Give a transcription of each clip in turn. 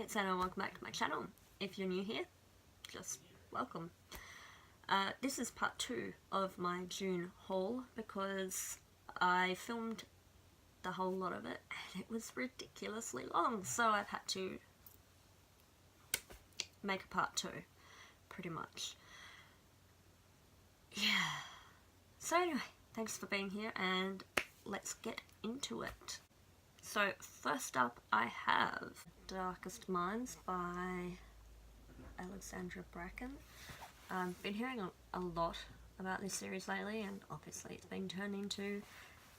It's Anna and welcome back to my channel. If you're new here, just welcome. This is part 2 of my June haul because I filmed the whole lot of it and it was ridiculously long, so I've had to make a part 2, pretty much. Yeah. So anyway, thanks for being here and let's get into it. So first up I have Darkest Minds by Alexandra Bracken. I've been hearing a lot about this series lately, and obviously it's been turned into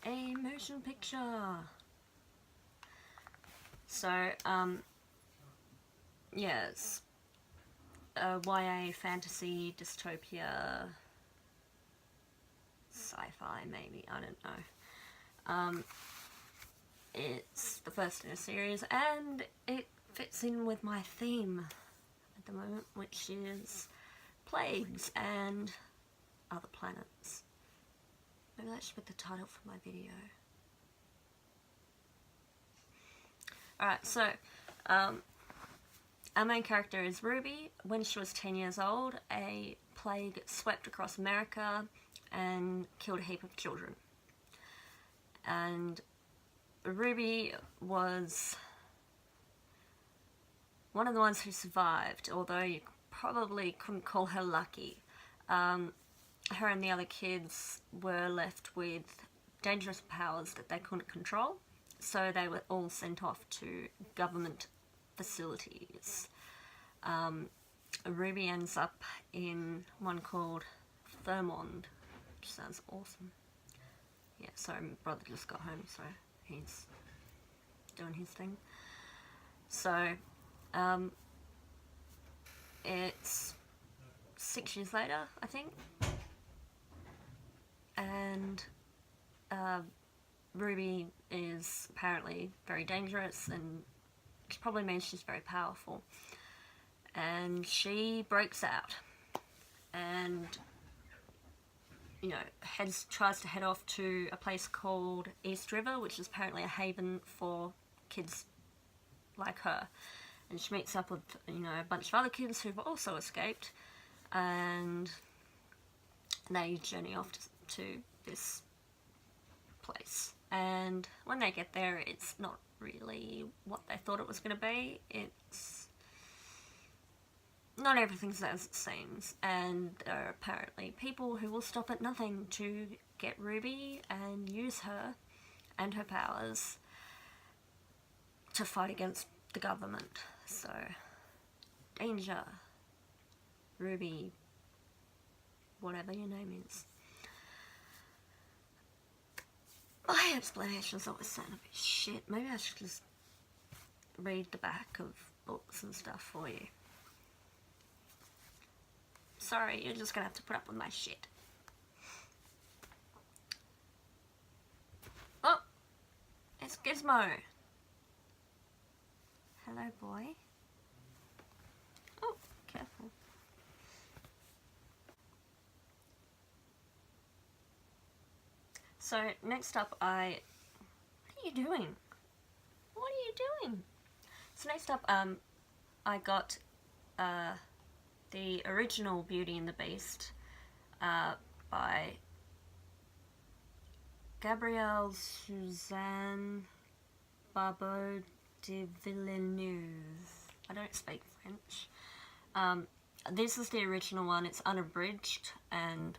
a motion picture. So, yeah, it's a YA fantasy dystopia sci-fi maybe, I don't know. It's the first in a series and it fits in with my theme at the moment, which is plagues and other planets. Maybe that should be the title for my video. Alright, so our main character is Ruby. When she was 10 years old, a plague swept across America and killed a heap of children. And Ruby was one of the ones who survived, although you probably couldn't call her lucky. Her and the other kids were left with dangerous powers that they couldn't control, so they were all sent off to government facilities. Ruby ends up in one called Vermont, which sounds awesome. Yeah, sorry, my brother just got home, so he's doing his thing. So, it's 6 years later, I think, and Ruby is apparently very dangerous, and which probably means she's very powerful. And she breaks out, and you know, tries to head off to a place called East River, which is apparently a haven for kids like her. And she meets up with, you know, a bunch of other kids who've also escaped, and they journey off to this place. And when they get there, it's not really what they thought it was going to be. It's not everything's as it seems, and there are apparently people who will stop at nothing to get Ruby and use her and her powers to fight against the government. So, danger, Ruby, whatever your name is. My explanations always sound a bit shit. Maybe I should just read the back of books and stuff for you. Sorry, you're just gonna have to put up with my shit. Oh! It's Gizmo! Hello, boy. Oh, careful. So, next up what are you doing? What are you doing? So next up, I got, the original Beauty and the Beast by Gabrielle Suzanne Barbeau de Villeneuve. I don't speak French. This is the original one. It's unabridged, and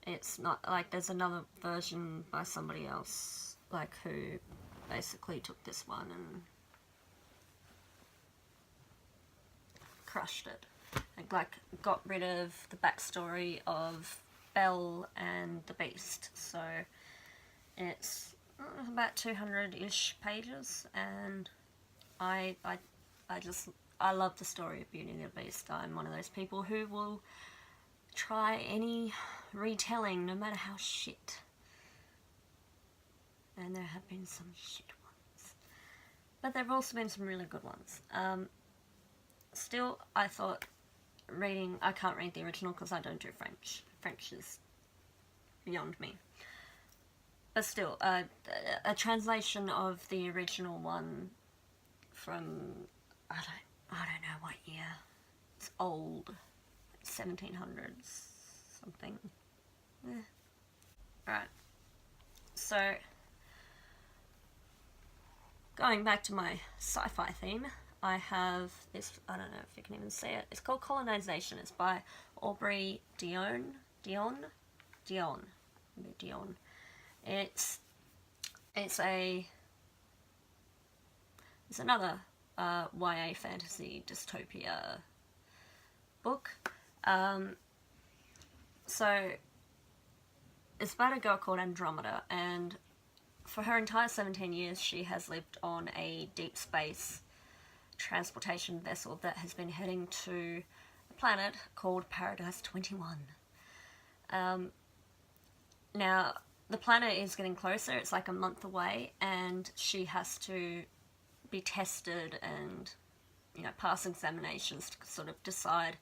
it's not like there's another version by somebody else, like, who basically took this one and crushed it. Like, got rid of the backstory of Belle and the Beast. So it's about 200-ish pages, and I love the story of Beauty and the Beast. I'm one of those people who will try any retelling, no matter how shit. And there have been some shit ones, but there have also been some really good ones. Still, I thought reading, I can't read the original because I don't do French. French is beyond me. But still, a translation of the original one from I don't know what year. It's old, 1700s something. Right. So, going back to my sci-fi theme, I have this, I don't know if you can even see it. It's called Colonization. It's by Aubrey Dion. It's another YA fantasy dystopia book. So it's about a girl called Andromeda, and for her entire 17 years she has lived on a deep space transportation vessel that has been heading to a planet called Paradise 21. Now, the planet is getting closer. It's like a month away, and she has to be tested and, pass examinations to sort of decide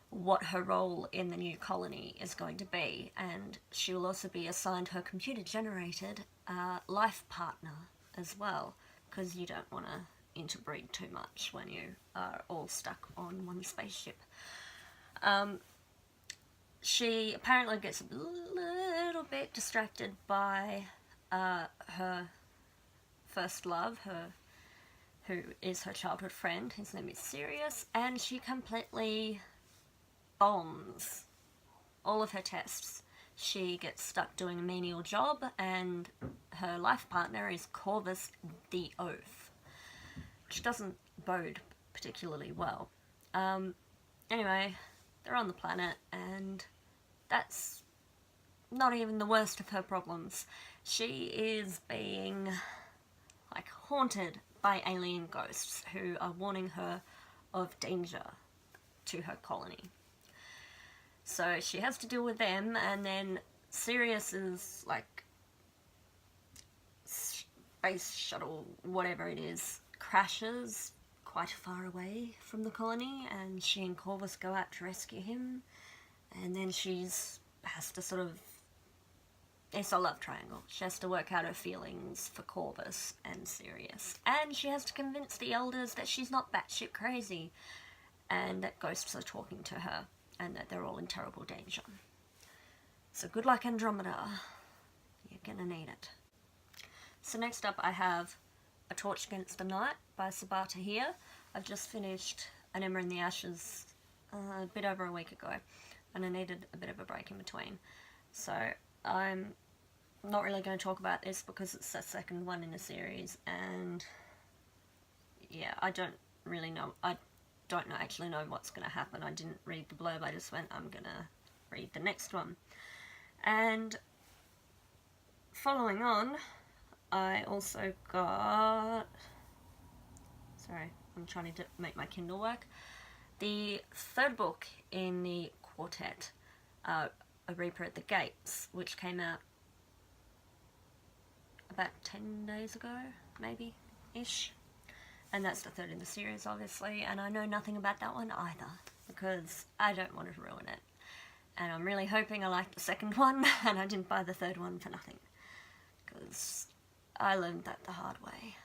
what her role in the new colony is going to be. And she will also be assigned her computer-generated life partner as well, because you don't want to interbreed too much when you are all stuck on one spaceship. She apparently gets a little bit distracted by her first love, who is her childhood friend. His name is Sirius, and she completely bombs all of her tests. She gets stuck doing a menial job, and her life partner is Corvus the Oath, which doesn't bode particularly well. Anyway, they're on the planet, and that's not even the worst of her problems. She is being, haunted by alien ghosts who are warning her of danger to her colony. So she has to deal with them, and then Sirius's, space shuttle, whatever it is, crashes quite far away from the colony, and she and Corvus go out to rescue him, and then has to sort of, it's a love triangle. She has to work out her feelings for Corvus and Sirius, and she has to convince the elders that she's not batshit crazy, and that ghosts are talking to her, and that they're all in terrible danger. So good luck, Andromeda. You're gonna need it. So next up I have A Torch Against the Night by Sabaa Tahir. I've just finished An Ember in the Ashes a bit over a week ago, and I needed a bit of a break in between. So I'm not really going to talk about this because it's the second one in the series, and yeah, I don't actually know what's going to happen. I didn't read the blurb, I just went, I'm going to read the next one. And following on, I also got, sorry, I'm trying to make my Kindle work, the third book in the quartet, A Reaper at the Gates, which came out about 10 days ago, maybe-ish. And that's the third in the series, obviously, and I know nothing about that one either, because I don't want to ruin it. And I'm really hoping I like the second one, and I didn't buy the third one for nothing, because I learned that the hard way.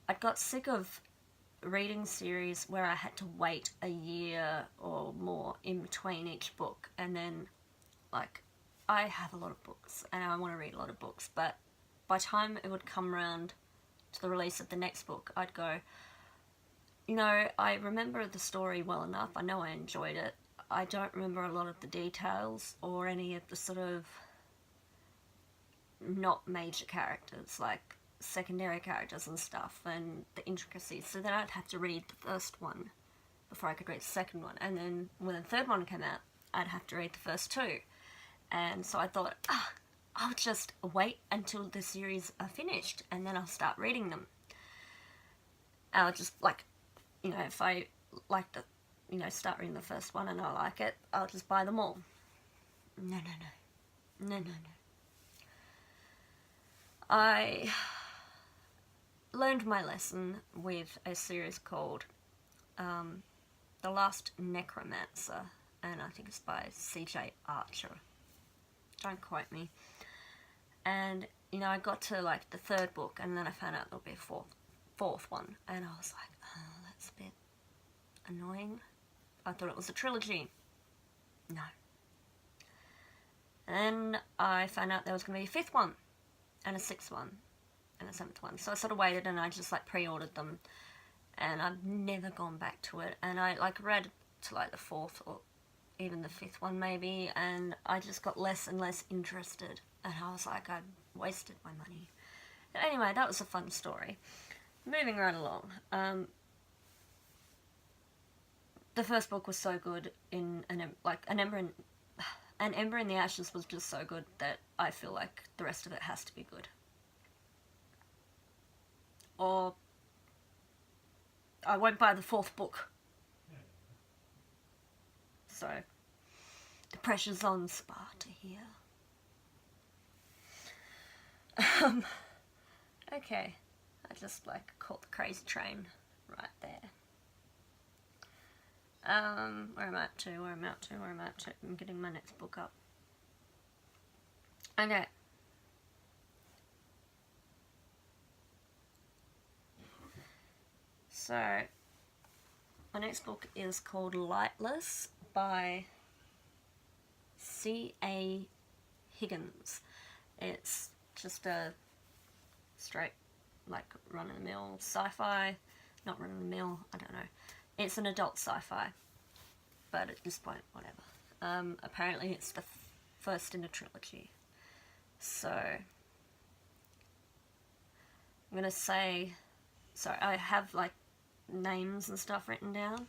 I got sick of reading series where I had to wait a year or more in between each book, and then, I have a lot of books, and I want to read a lot of books, but by the time it would come around to the release of the next book, I'd go, I remember the story well enough, I know I enjoyed it, I don't remember a lot of the details, or any of the sort of not major characters, like secondary characters and stuff, and the intricacies, so then I'd have to read the first one before I could read the second one, and then when the third one came out, I'd have to read the first two, and so I thought, I'll just wait until the series are finished, and then I'll start reading them. I'll just, if I like to, start reading the first one and I like it, I'll just buy them all. No. I learned my lesson with a series called The Last Necromancer, and I think it's by C.J. Archer. Don't quote me. And, I got to, the third book, and then I found out there'll be a fourth fourth one, and I was like, oh, that's a bit annoying. I thought it was a trilogy. No. And I found out there was going to be a fifth one, and a sixth one, and a seventh one. So I sort of waited, and I just like pre-ordered them, and I've never gone back to it. And I like read to like the fourth or even the fifth one maybe, and I just got less and less interested, and I was like, I wasted my money. But anyway, that was a fun story. Moving right along. The first book was so good in An Ember in the Ashes was just so good that I feel like the rest of it has to be good. Or I won't buy the fourth book. So the pressure's on Sparta here. Okay, I just like caught the crazy train right there. Where am I up to? I'm getting my next book up. Okay. So, my next book is called Lightless by C.A. Higgins. It's just a straight, like, run-of-the-mill sci-fi. Not run-of-the-mill, I don't know. It's an adult sci-fi, but at this point, whatever. Apparently it's the first in a trilogy. So, I'm gonna say, so I have like names and stuff written down,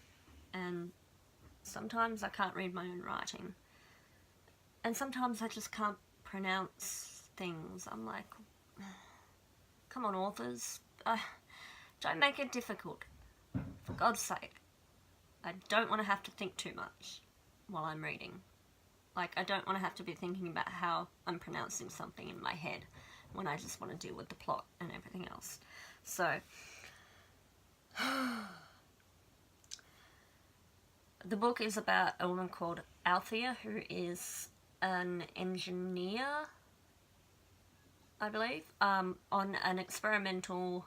and sometimes I can't read my own writing. And sometimes I just can't pronounce things. I'm like, come on, authors, don't make it difficult. For God's sake. I don't want to have to think too much while I'm reading. Like, I don't want to have to be thinking about how I'm pronouncing something in my head when I just want to deal with the plot and everything else. So, the book is about a woman called Althea, who is an engineer, I believe, on an experimental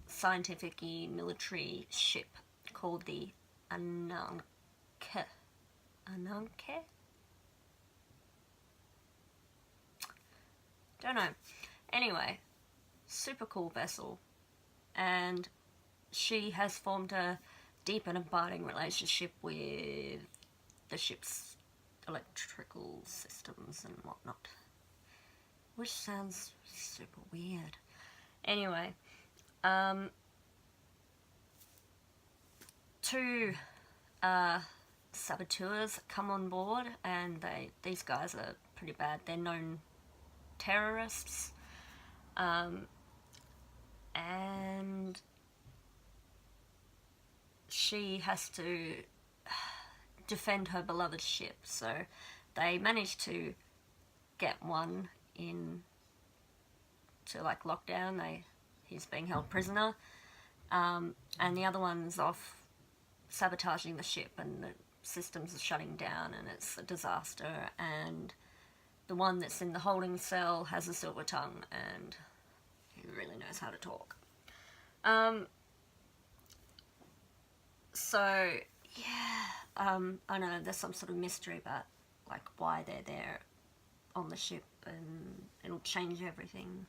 scientific-y military ship called the Ananke. Ananke? Don't know. Anyway, super cool vessel, and she has formed a deep and abiding relationship with the ship's electrical systems and whatnot, which sounds super weird. Anyway, two saboteurs come on board, and these guys are pretty bad. They're known terrorists, and she has to defend her beloved ship. So they manage to get one in to like lockdown. He's being held prisoner, and the other one's off sabotaging the ship, and the systems are shutting down, and it's a disaster. And the one that's in the holding cell has a silver tongue, and he really knows how to talk. So yeah, I know there's some sort of mystery about like why they're there on the ship, and it'll change everything.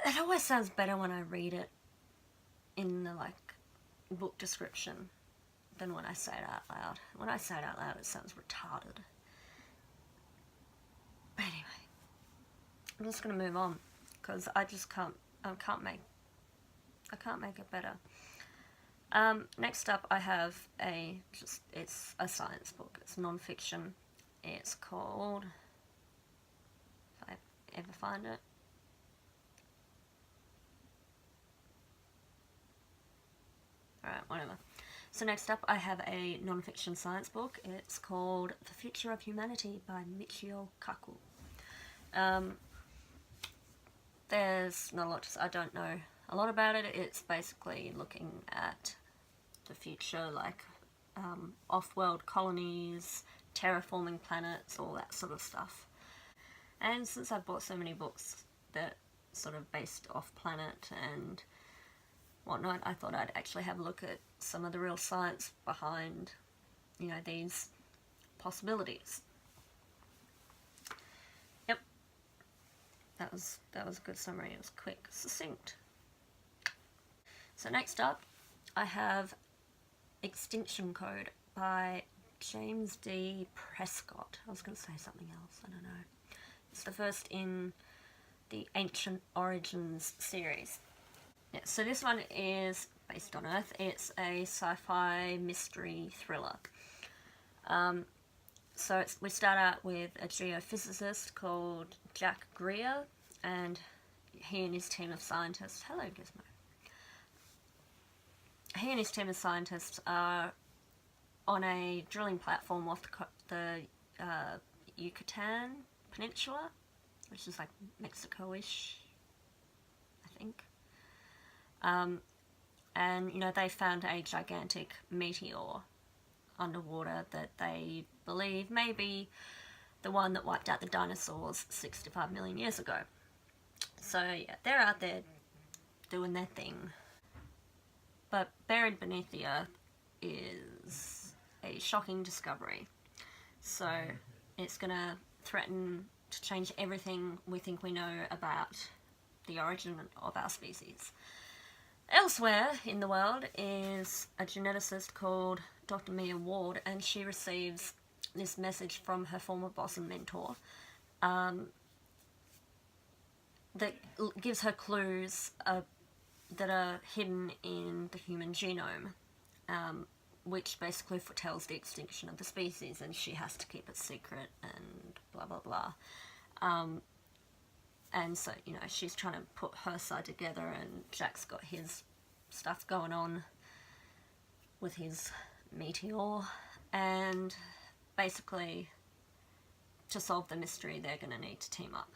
It always sounds better when I read it in the like book description than when I say it out loud. When I say it out loud, it sounds retarded. But anyway, I'm just gonna move on because I can't make it better. Next up, I have it's a science book. It's non-fiction. It's called, if I ever find it, alright, whatever. So next up, I have a non-fiction science book. It's called The Future of Humanity by Michio Kaku. There's not a lot to say. I don't know a lot about it. It's basically looking at the future, like off-world colonies, terraforming planets, all that sort of stuff. And since I've bought so many books that sort of based off planet and whatnot, I thought I'd actually have a look at some of the real science behind, you know, these possibilities. Yep, that was a good summary. It was quick, succinct. So next up, I have Extinction Code by James D. Prescott. I was going to say something else, I don't know. It's the first in the Ancient Origins series. Yeah, so this one is based on Earth. It's a sci-fi mystery thriller. We start out with a geophysicist called Jack Greer, and he and his team of scientists... Hello, Gizmo. He and his team of scientists are on a drilling platform off the Yucatan Peninsula, which is like Mexico-ish, I think. And, you know, they found a gigantic meteor underwater that they believe may be the one that wiped out the dinosaurs 65 million years ago. So, yeah, they're out there doing their thing. But buried beneath the Earth is a shocking discovery. So, it's going to threaten to change everything we think we know about the origin of our species. Elsewhere in the world is a geneticist called Dr. Mia Ward, and she receives this message from her former boss and mentor that gives her clues that are hidden in the human genome, which basically foretells the extinction of the species, and she has to keep it secret and blah blah blah. And so, you know, she's trying to put her side together, and Jack's got his stuff going on with his meteor, and basically, to solve the mystery, they're going to need to team up.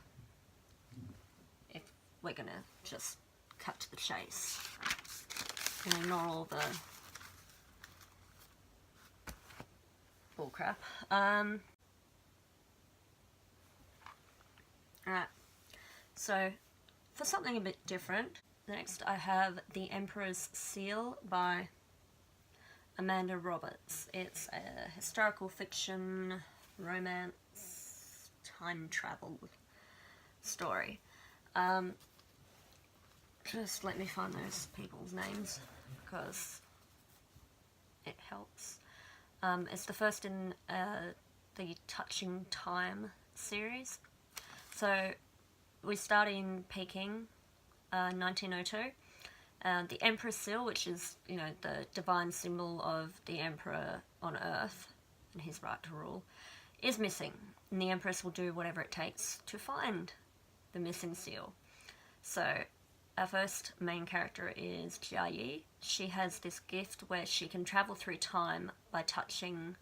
If we're going to just cut to the chase and ignore all the bullcrap. Alright. So, for something a bit different, next I have The Emperor's Seal by Amanda Roberts. It's a historical fiction, romance, time travel story. Just let me find those people's names, because it helps. It's the first in the Touching Time series. So, we start in Peking, 1902. The Emperor's Seal, which is, you know, the divine symbol of the Emperor on Earth and his right to rule, is missing. And the Empress will do whatever it takes to find the missing seal. So, our first main character is Jia Yi. She has this gift where she can travel through time by touching,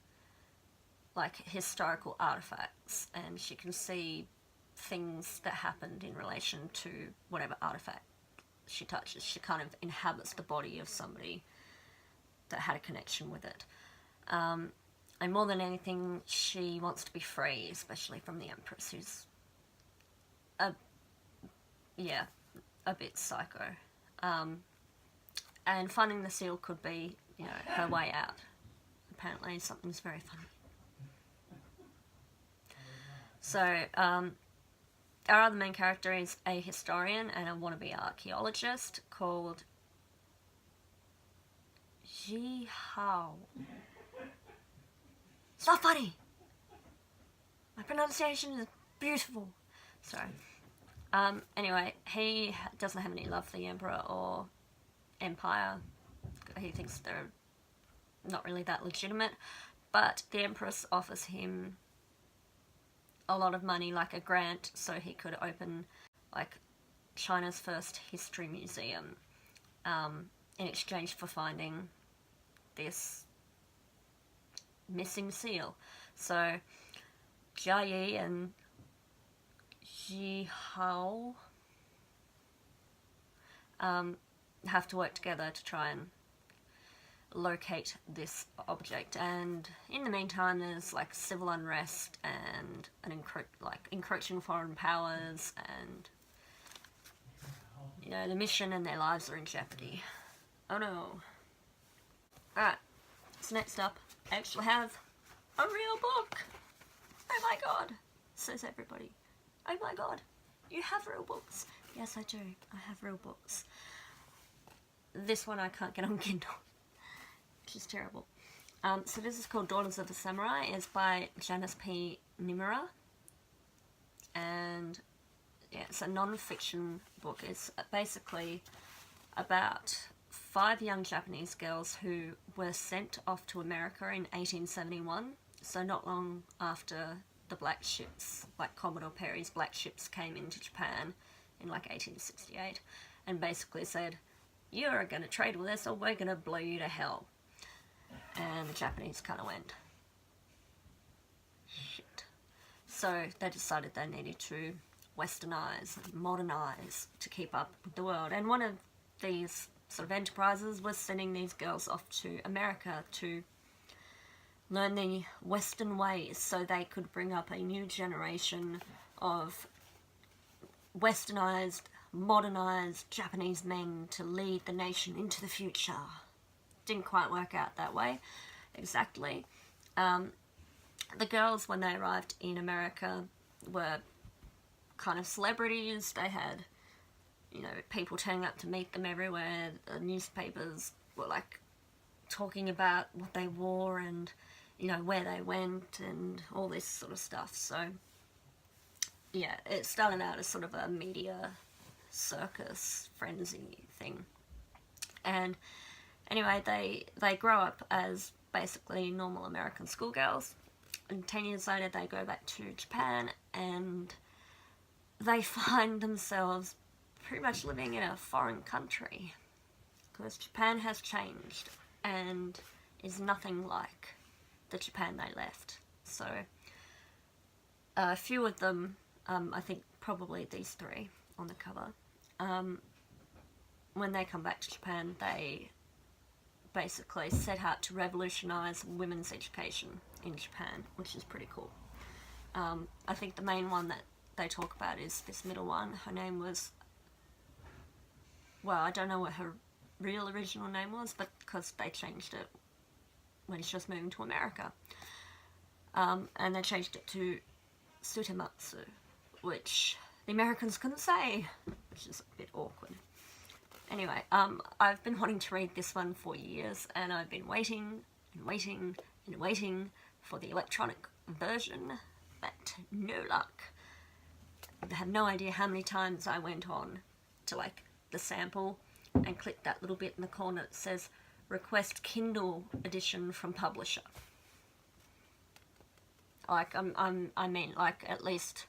like, historical artifacts, and she can see things that happened in relation to whatever artifact she touches. She kind of inhabits the body of somebody that had a connection with it. And more than anything, she wants to be free, especially from the Empress, who's a bit psycho. And finding the seal could be, you know, her way out. Apparently something's very funny. So, our other main character is a historian and a wannabe archaeologist called Ji Hao. It's not funny! My pronunciation is beautiful. Sorry. Anyway, he doesn't have any love for the Emperor or Empire. He thinks they're not really that legitimate. But the Empress offers him a lot of money, like a grant, so he could open, like, China's first history museum, in exchange for finding this missing seal. So, Jia Yi and Ji Hao have to work together to try and locate this object, and in the meantime there's like civil unrest and encroaching foreign powers, and you know, the mission and their lives are in jeopardy. Oh no. Alright, so next up, I actually have a real book. Oh my god, says everybody. Oh my god, you have real books. Yes, I do. I have real books. This one I can't get on Kindle, which is terrible. So this is called Daughters of the Samurai. It's by Janice P. Nimura. And yeah, it's a non-fiction book. It's basically about 5 young Japanese girls who were sent off to America in 1871. So not long after the black ships, like Commodore Perry's black ships, came into Japan in like 1868, and basically said, "You're going to trade with us or we're going to blow you to hell." And the Japanese kind of went, shit. So they decided they needed to westernize and modernize to keep up with the world. And one of these sort of enterprises was sending these girls off to America to learn the Western ways so they could bring up a new generation of westernized, modernized Japanese men to lead the nation into the future. Didn't quite work out that way, exactly. The girls, when they arrived in America, were kind of celebrities. They had, you know, people turning up to meet them everywhere. The newspapers were like talking about what they wore and, you know, where they went and all this sort of stuff. So yeah, it started out as sort of a media circus frenzy thing. And anyway, they grow up as basically normal American schoolgirls, and 10 years later they go back to Japan and they find themselves pretty much living in a foreign country, because Japan has changed and is nothing like the Japan they left. So a few of them, I think probably these 3 on the cover, when they come back to Japan, they basically set out to revolutionize women's education in Japan, which is pretty cool. I think the main one that they talk about is this middle one. Her name was, well, I don't know what her real original name was, but because they changed it when she was moving to America. And they changed it to Sutematsu, which the Americans couldn't say, which is a bit awkward. Anyway, I've been wanting to read this one for years, and I've been waiting and waiting and waiting for the electronic version, but no luck. I have no idea how many times I went on to like the sample and clicked that little bit in the corner that says request Kindle edition from publisher. Like I mean like at least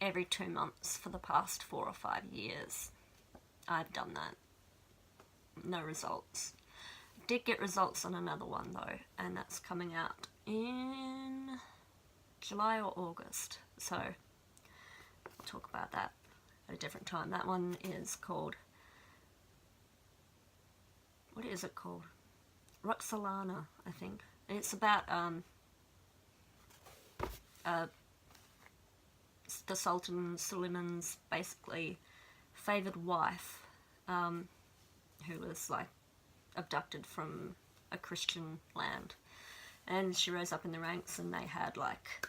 every 2 months for the past 4 or 5 years I've done that. No results. Did get results on another one though, and that's coming out in July or August, so I'll talk about that at a different time. That one is called, what is it called? Roxolana, I think. And it's about the Sultan Suleiman's basically favoured wife, who was like abducted from a Christian land, and she rose up in the ranks, and they had like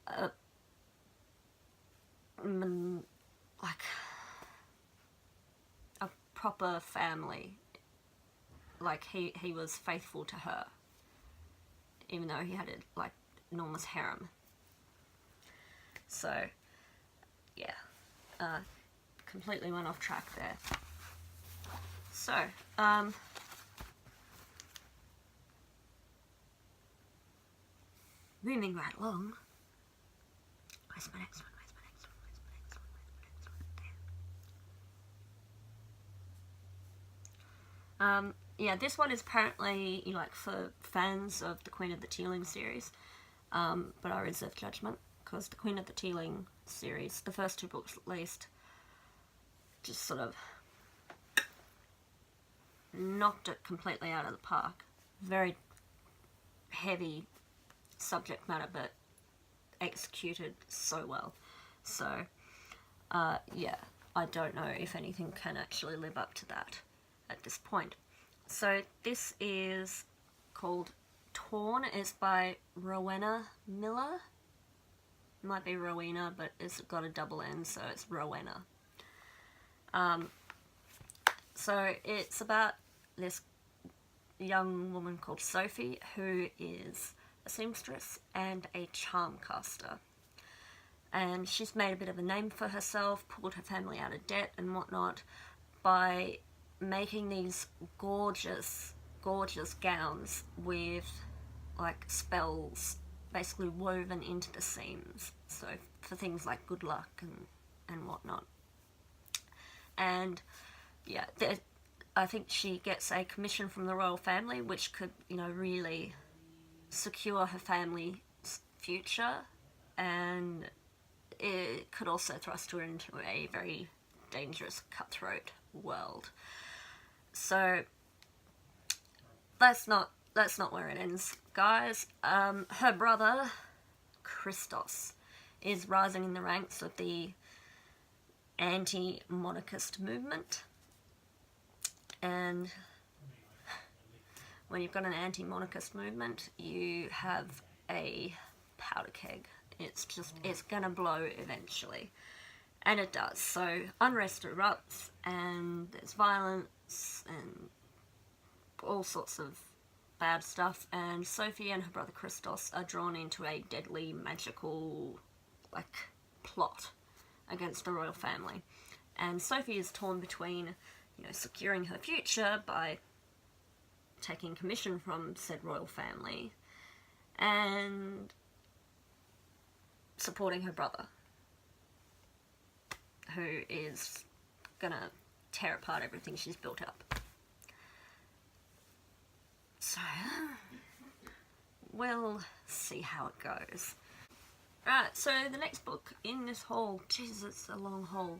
a proper family. Like he was faithful to her, even though he had a like enormous harem. So yeah, completely went off track there. So moving right along. Where's my next one? Yeah, this one is apparently, you know, like for fans of the Queen of the Teeling series, but I reserve judgment, because the Queen of the Teeling series, the first 2 books at least, just sort of knocked it completely out of the park. Very heavy subject matter, but executed so well. So, yeah, I don't know if anything can actually live up to that at this point. So this is called Torn. It's by Rowena Miller. It might be Rowena, but it's got a double N, so it's Rowena. So it's about this young woman called Sophie, who is a seamstress and a charm caster. And she's made a bit of a name for herself, pulled her family out of debt and whatnot by making these gorgeous, gorgeous gowns with like spells basically woven into the seams. So for things like good luck and whatnot. And yeah, I think she gets a commission from the royal family, which could, you know, really secure her family's future, and it could also thrust her into a very dangerous, cutthroat world. So that's not where it ends, guys. Her brother Christos is rising in the ranks of the anti-monarchist movement, and when you've got an anti-monarchist movement, you have a powder keg. It's gonna blow eventually. And it does. So unrest erupts, and there's violence and all sorts of bad stuff, and Sophie and her brother Christos are drawn into a deadly magical like plot against the royal family. And Sophie is torn between, you know, securing her future by taking commission from said royal family and supporting her brother, who is gonna tear apart everything she's built up. So we'll see how it goes. Right, so the next book in this haul, Jesus, it's a long haul,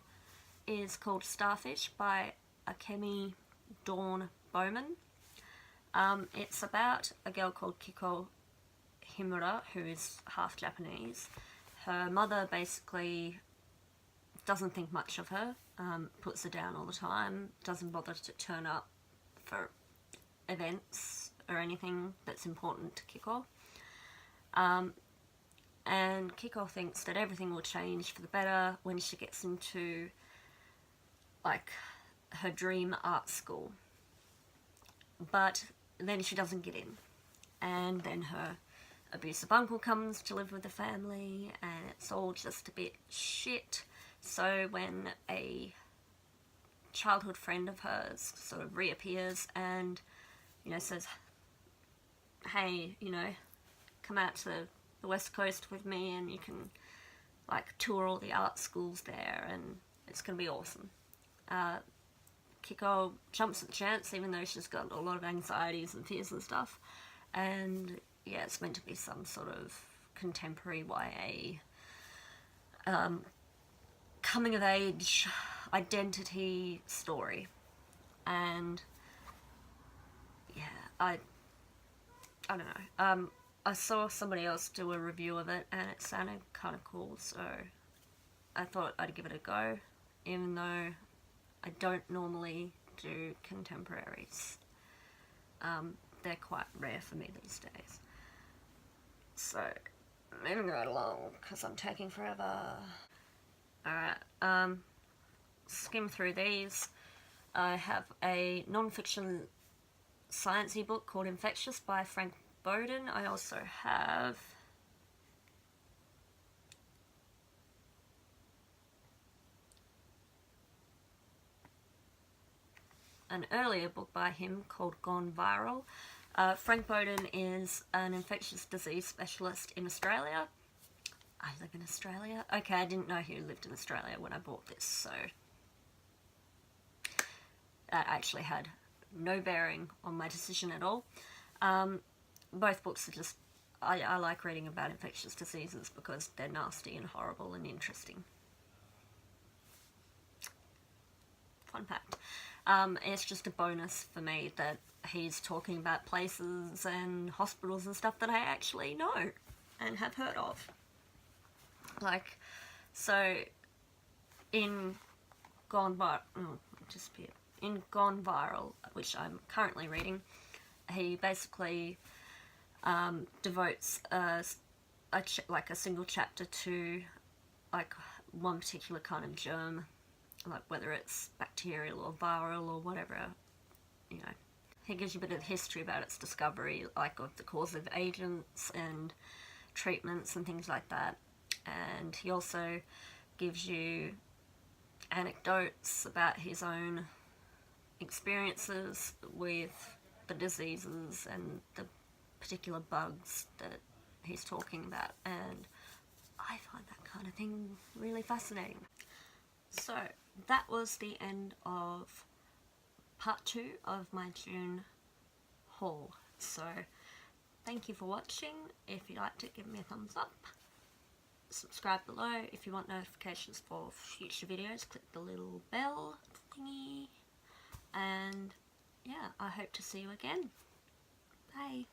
is called Starfish by Akemi Dawn Bowman. It's about a girl called Kiko Himura, who is half Japanese. Her mother basically doesn't think much of her, puts her down all the time, doesn't bother to turn up for events or anything that's important to Kiko. And Kiko thinks that everything will change for the better when she gets into like her dream art school. But then she doesn't get in, and then her abusive uncle comes to live with the family, and it's all just a bit shit. So when a childhood friend of hers sort of reappears and, you know, says, hey, you know, come out to the West Coast with me and you can like tour all the art schools there and it's gonna be awesome. Kiko jumps at the chance, even though she's got a lot of anxieties and fears and stuff. And yeah, it's meant to be some sort of contemporary YA coming of age identity story. And yeah, I don't know. I saw somebody else do a review of it and it sounded kind of cool, so I thought I'd give it a go, even though I don't normally do contemporaries. They're quite rare for me these days. So, moving right along, because I'm taking forever. Alright, skim through these. I have a non-fiction sciencey book called Infectious by Frank Bowden. I also have an earlier book by him called Gone Viral. Frank Bowden is an infectious disease specialist in Australia. I live in Australia? Okay, I didn't know he lived in Australia when I bought this, so that actually had no bearing on my decision at all. Both books are just, I like reading about infectious diseases because they're nasty and horrible and interesting. Fun fact. It's just a bonus for me that he's talking about places and hospitals and stuff that I actually know and have heard of. Like, so in Gone Viral, which I'm currently reading, he basically devotes like a single chapter to like one particular kind of germ, like whether it's bacterial or viral or whatever, you know. He gives you a bit of history about its discovery, like of the causative agents and treatments and things like that. And he also gives you anecdotes about his own experiences with the diseases and the particular bugs that he's talking about, and I find that kind of thing really fascinating. So that was the end of part 2 of my June haul. So thank you for watching. If you liked it, give me a thumbs up. Subscribe below. If you want notifications for future videos, click the little bell thingy. And yeah, I hope to see you again. Bye.